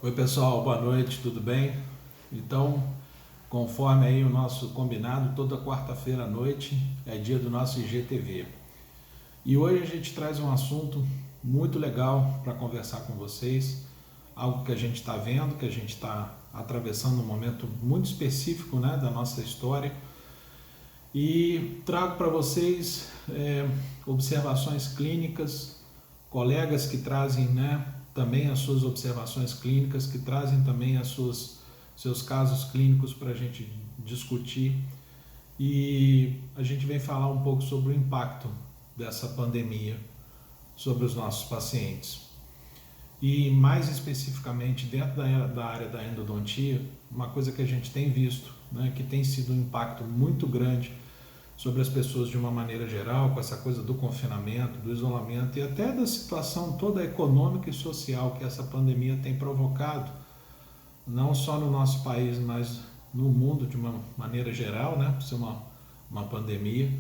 Oi pessoal, boa noite, tudo bem? Então, conforme aí o nosso combinado, toda quarta-feira à noite é dia do nosso IGTV. E hoje a gente traz um assunto muito legal para conversar com vocês, algo que a gente está vendo, que a gente está atravessando um momento muito específico, né, da nossa história. E trago para vocês observações clínicas, colegas que trazem, né, também as suas observações clínicas, que trazem também seus casos clínicos para a gente discutir. E a gente vem falar um pouco sobre o impacto dessa pandemia sobre os nossos pacientes. E mais especificamente dentro da área da endodontia, uma coisa que a gente tem visto, né, que tem sido um impacto muito grande sobre as pessoas de uma maneira geral, com essa coisa do confinamento, do isolamento e até da situação toda econômica e social que essa pandemia tem provocado, não só no nosso país, mas no mundo de uma maneira geral, né, por ser uma pandemia.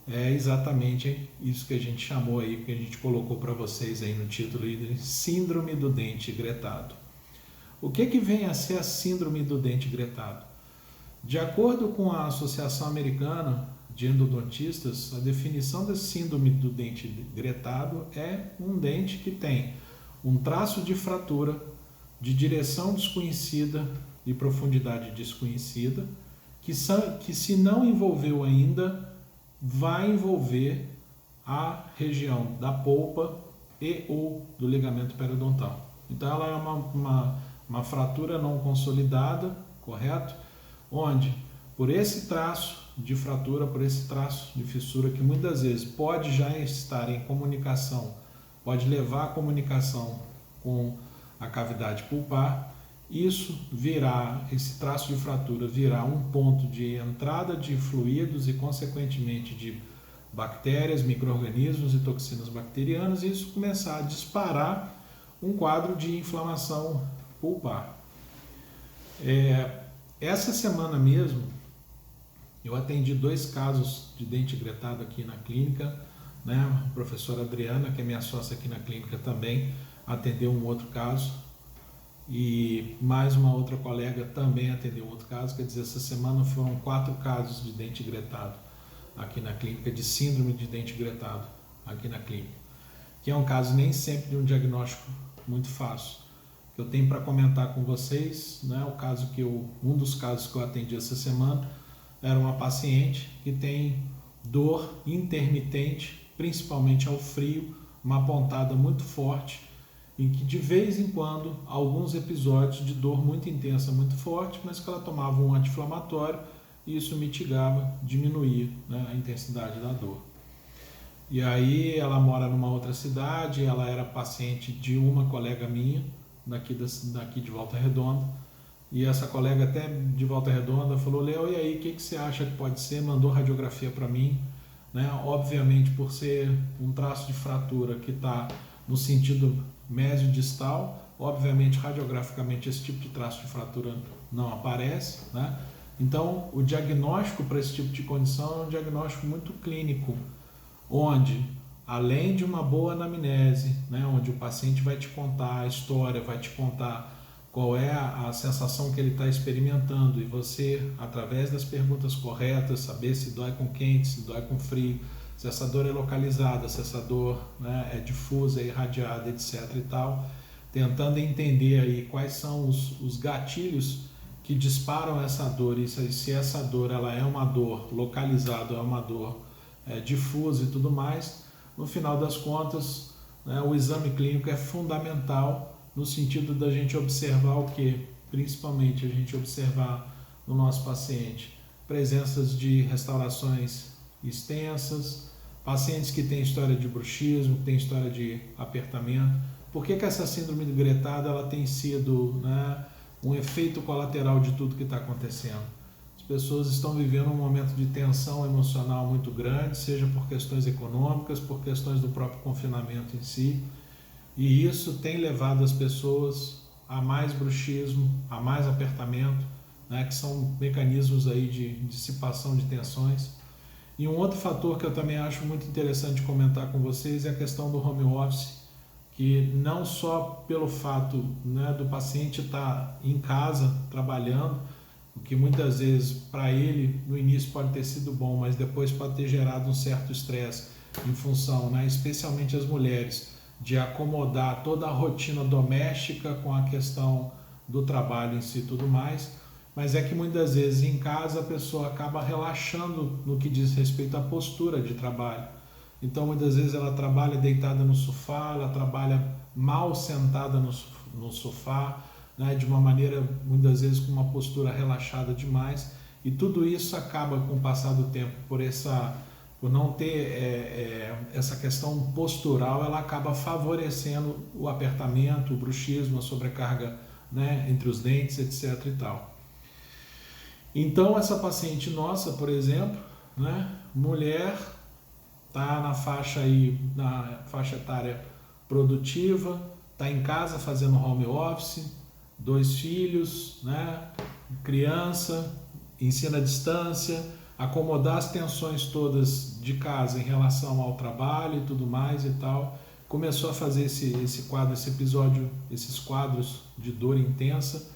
É exatamente isso que a gente chamou aí, que a gente colocou para vocês aí no título de Síndrome do Dente Gretado. O que vem a ser a Síndrome do Dente Gretado? De acordo com a Associação Americana de Endodontistas, a definição da Síndrome do Dente Gretado é um dente que tem um traço de fratura de direção desconhecida e profundidade desconhecida, que se não envolveu ainda, vai envolver a região da polpa e ou do ligamento periodontal. Então ela é uma fratura não consolidada, correto? Onde, por esse traço de fratura, por esse traço de fissura, que muitas vezes pode já estar em comunicação, pode levar a comunicação com a cavidade pulpar, esse traço de fratura virá um ponto de entrada de fluidos e, consequentemente, de bactérias, micro-organismos e toxinas bacterianas, e isso começar a disparar um quadro de inflamação pulpar. Essa semana mesmo, eu atendi 2 casos de dente gretado aqui na clínica, né? A professora Adriana, que é minha sócia aqui na clínica, também atendeu um outro caso, e mais uma outra colega também atendeu um outro caso. Quer dizer, essa semana foram 4 casos de dente gretado aqui na clínica, de síndrome de dente gretado aqui na clínica, que é um caso nem sempre de um diagnóstico muito fácil. Que eu tenho para comentar com vocês, né? Um dos casos que eu atendi essa semana era uma paciente que tem dor intermitente, principalmente ao frio, uma pontada muito forte, em que de vez em quando alguns episódios de dor muito intensa, muito forte, mas que ela tomava um anti-inflamatório e isso mitigava, diminuía, né, a intensidade da dor. E aí ela mora numa outra cidade, ela era paciente de uma colega minha, daqui de Volta Redonda, e essa colega até de Volta Redonda falou: Léo, e aí, o que você acha que pode ser? Mandou radiografia para mim, né? Obviamente, por ser um traço de fratura que está no sentido mesio-distal, obviamente, radiograficamente, esse tipo de traço de fratura não aparece, né? Então, o diagnóstico para esse tipo de condição é um diagnóstico muito clínico, onde, além de uma boa anamnese, né, onde o paciente vai te contar a história, vai te contar qual é a sensação que ele está experimentando, e você, através das perguntas corretas, saber se dói com quente, se dói com frio, se essa dor é localizada, se essa dor, né, é difusa, é irradiada, etc. e tal, tentando entender aí quais são os gatilhos que disparam essa dor, e se essa dor ela é uma dor localizada, é uma dor difusa e tudo mais. No final das contas, né, o exame clínico é fundamental no sentido da gente observar o que? Principalmente a gente observar no nosso paciente presenças de restaurações extensas, pacientes que têm história de bruxismo, que têm história de apertamento. Por que essa síndrome do gretado ela tem sido, né, um efeito colateral de tudo que está acontecendo? As pessoas estão vivendo um momento de tensão emocional muito grande, seja por questões econômicas, por questões do próprio confinamento em si, e isso tem levado as pessoas a mais bruxismo, a mais apertamento, né, que são mecanismos aí de dissipação de tensões. E um outro fator que eu também acho muito interessante comentar com vocês é a questão do home office, que não só pelo fato, né, do paciente estar em casa trabalhando, o que muitas vezes para ele no início pode ter sido bom, mas depois pode ter gerado um certo estresse em função, né, especialmente as mulheres, de acomodar toda a rotina doméstica com a questão do trabalho em si e tudo mais, mas é que muitas vezes em casa a pessoa acaba relaxando no que diz respeito à postura de trabalho. Então muitas vezes ela trabalha deitada no sofá, ela trabalha mal sentada no sofá, né, de uma maneira muitas vezes com uma postura relaxada demais, e tudo isso acaba com o passar do tempo por não ter essa questão postural, ela acaba favorecendo o apertamento, o bruxismo, a sobrecarga, né, entre os dentes, etc. e tal. Então essa paciente nossa, por exemplo, né, mulher, está na faixa etária produtiva, está em casa fazendo home office, 2 filhos, né, criança, ensino à distância, acomodar as tensões todas de casa em relação ao trabalho e tudo mais e tal, começou a fazer esses quadros de dor intensa,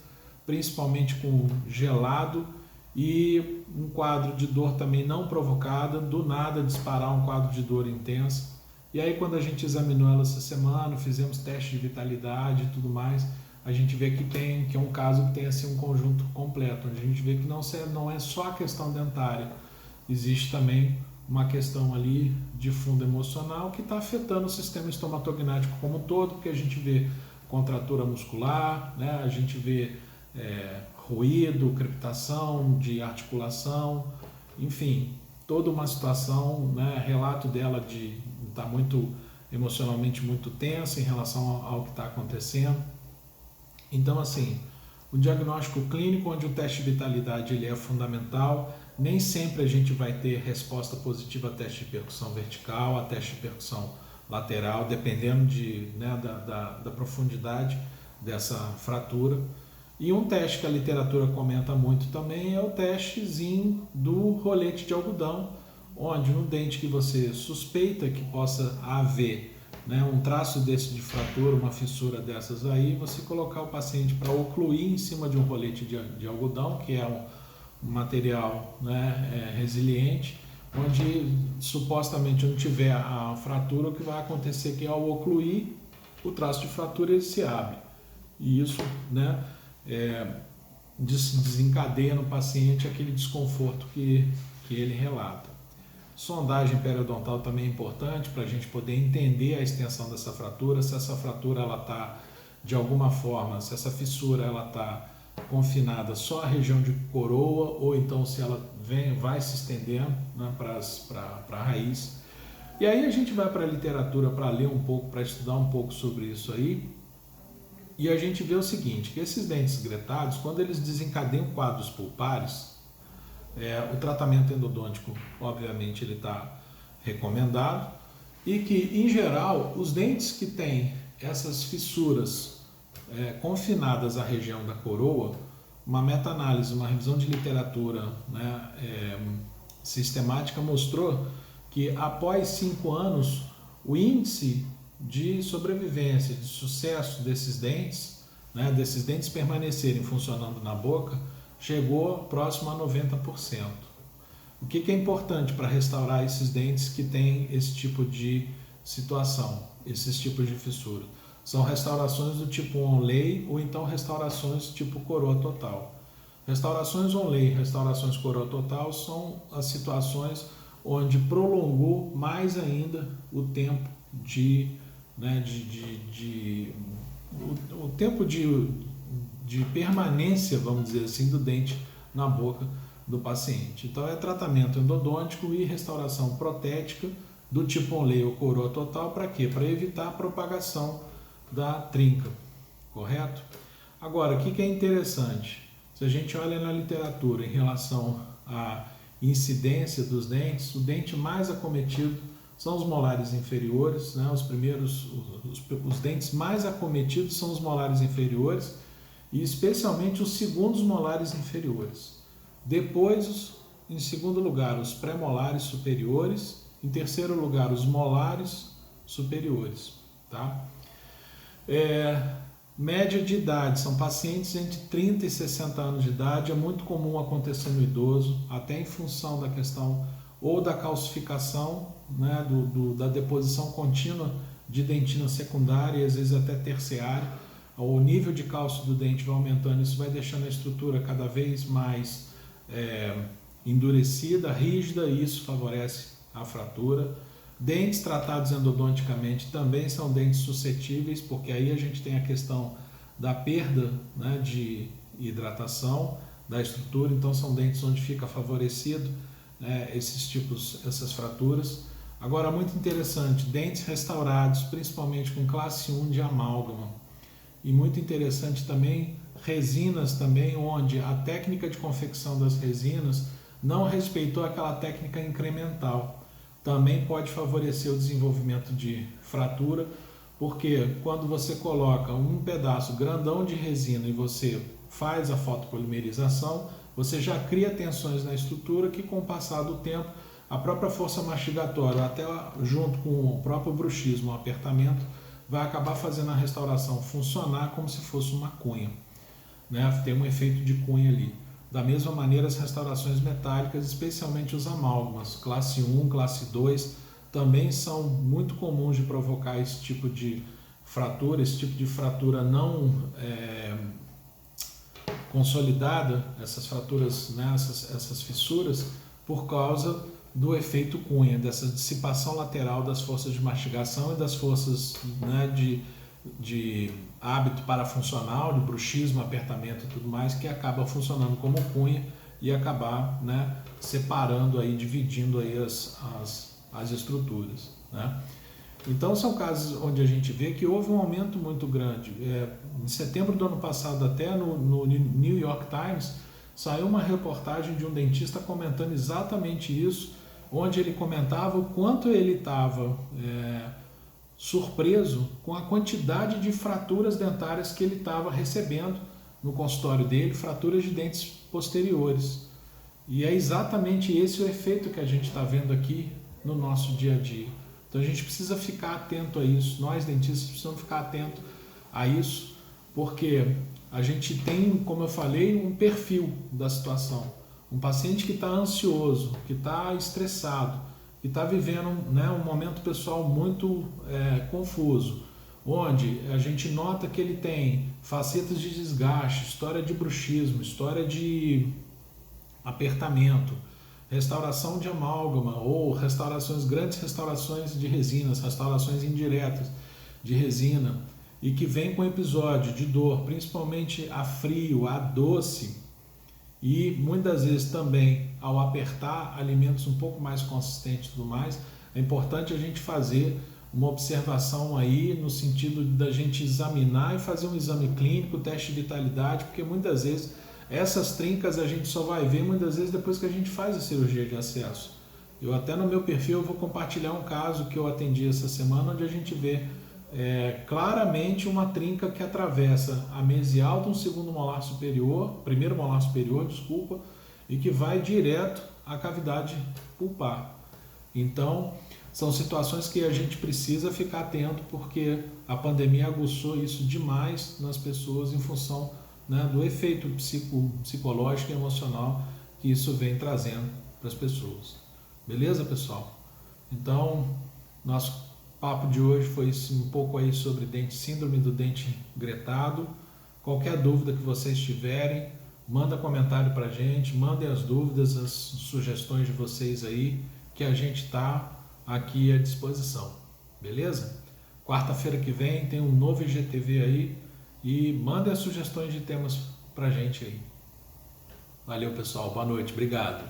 principalmente com gelado, e um quadro de dor também não provocada, do nada disparar um quadro de dor intensa. E aí quando a gente examinou ela essa semana, fizemos teste de vitalidade e tudo mais, a gente vê que é um caso que tem assim um conjunto completo, onde a gente vê que não é só a questão dentária, existe também uma questão ali de fundo emocional que está afetando o sistema estomatognático como um todo, porque a gente vê contratura muscular, né? A gente vê ruído, crepitação de articulação, enfim, toda uma situação, né? Relato dela de estar muito emocionalmente muito tensa em relação ao que está acontecendo. Então, assim, o diagnóstico clínico, onde o teste de vitalidade ele é fundamental, nem sempre a gente vai ter resposta positiva a teste de percussão vertical, a teste de percussão lateral, dependendo da profundidade dessa fratura. E um teste que a literatura comenta muito também é o testezinho do rolete de algodão, onde no dente que você suspeita que possa haver, né, um traço desse de fratura, uma fissura dessas aí, você colocar o paciente para ocluir em cima de um rolete de algodão, que é um material, né, resiliente, onde supostamente não tiver a fratura, o que vai acontecer é que ao ocluir, o traço de fratura ele se abre. E isso, né, desencadeia no paciente aquele desconforto que ele relata. Sondagem periodontal também é importante para a gente poder entender a extensão dessa fratura, se essa fratura ela está de alguma forma, se essa fissura ela está confinada só à região de coroa ou então se ela vai se estendendo, né, para a raiz. E aí a gente vai para a literatura para ler um pouco, para estudar um pouco sobre isso aí, e a gente vê o seguinte, que esses dentes gretados, quando eles desencadeiam quadros pulpares, o tratamento endodôntico, obviamente, ele está recomendado, e que, em geral, os dentes que têm essas fissuras confinadas à região da coroa, uma meta-análise, uma revisão de literatura, né, sistemática mostrou que após 5 anos, o índice de sobrevivência, de sucesso desses dentes, né, desses dentes permanecerem funcionando na boca, chegou próximo a 90%. O que é importante para restaurar esses dentes que têm esse tipo de situação, esses tipos de fissura? São restaurações do tipo onlay ou então restaurações tipo coroa total. Restaurações onlay, restaurações coroa total são as situações onde prolongou mais ainda o tempo o tempo de permanência, vamos dizer assim, do dente na boca do paciente. Então é tratamento endodôntico e restauração protética do tipo onlay ou coroa total, para quê? Para evitar a propagação da trinca, correto? Agora, o que é interessante? Se a gente olha na literatura em relação à incidência dos dentes, o dente mais acometido são os molares inferiores, né? Os dentes mais acometidos são os molares inferiores, e especialmente os segundos molares inferiores. Depois, em segundo lugar, os pré-molares superiores. Em terceiro lugar, os molares superiores. Tá? Média de idade, são pacientes entre 30 e 60 anos de idade, é muito comum acontecer no idoso, até em função da questão ou da calcificação, né, da deposição contínua de dentina secundária e às vezes até terciária. O nível de cálcio do dente vai aumentando, isso vai deixando a estrutura cada vez mais endurecida, rígida, e isso favorece a fratura. Dentes tratados endodonticamente também são dentes suscetíveis, porque aí a gente tem a questão da perda, né, de hidratação da estrutura, então são dentes onde fica favorecido essas fraturas. Agora, muito interessante, dentes restaurados, principalmente com classe 1 de amálgama. E muito interessante também, resinas também, onde a técnica de confecção das resinas não respeitou aquela técnica incremental. Também pode favorecer o desenvolvimento de fratura, porque quando você coloca um pedaço grandão de resina e você faz a fotopolimerização, você já cria tensões na estrutura que, com o passar do tempo, a própria força mastigatória, até junto com o próprio bruxismo, o apertamento, vai acabar fazendo a restauração funcionar como se fosse uma cunha, né? Tem um efeito de cunha ali. Da mesma maneira, as restaurações metálicas, especialmente os amálgamas, classe 1, classe 2, também são muito comuns de provocar esse tipo de fratura não consolidada, essas fraturas, né, essas fissuras, por causa do efeito cunha, dessa dissipação lateral das forças de mastigação e das forças, né, de hábito parafuncional, de bruxismo, apertamento e tudo mais, que acaba funcionando como cunha e acabar, né, separando aí, dividindo aí as estruturas, né? Então são casos onde a gente vê que houve um aumento muito grande. Em setembro do ano passado, até no New York Times, saiu uma reportagem de um dentista comentando exatamente isso, onde ele comentava o quanto ele estava surpreso com a quantidade de fraturas dentárias que ele estava recebendo no consultório dele, fraturas de dentes posteriores. E é exatamente esse o efeito que a gente está vendo aqui no nosso dia a dia. Então a gente precisa ficar atento a isso, nós dentistas precisamos ficar atento a isso, porque a gente tem, como eu falei, um perfil da situação. Um paciente que está ansioso, que está estressado, que está vivendo, né, um momento pessoal muito confuso, onde a gente nota que ele tem facetas de desgaste, história de bruxismo, história de apertamento, restauração de amálgama ou grandes restaurações de resinas, restaurações indiretas de resina, e que vem com episódio de dor, principalmente a frio, a doce, e muitas vezes também ao apertar alimentos um pouco mais consistentes e tudo mais, é importante a gente fazer uma observação aí no sentido da gente examinar e fazer um exame clínico, teste de vitalidade, porque muitas vezes essas trincas a gente só vai ver muitas vezes depois que a gente faz a cirurgia de acesso. Eu até no meu perfil vou compartilhar um caso que eu atendi essa semana, onde a gente vê claramente uma trinca que atravessa a mesial de um primeiro molar superior, e que vai direto à cavidade pulpar. Então, são situações que a gente precisa ficar atento, porque a pandemia aguçou isso demais nas pessoas em função, né, do efeito psicológico e emocional que isso vem trazendo para as pessoas. Beleza, pessoal? Então, nosso papo de hoje foi um pouco aí sobre síndrome do dente gretado. Qualquer dúvida que vocês tiverem, manda comentário para a gente, mandem as dúvidas, as sugestões de vocês aí, que a gente está aqui à disposição. Beleza? Quarta-feira que vem tem um novo IGTV aí, e mandem as sugestões de temas para a gente aí. Valeu, pessoal. Boa noite. Obrigado.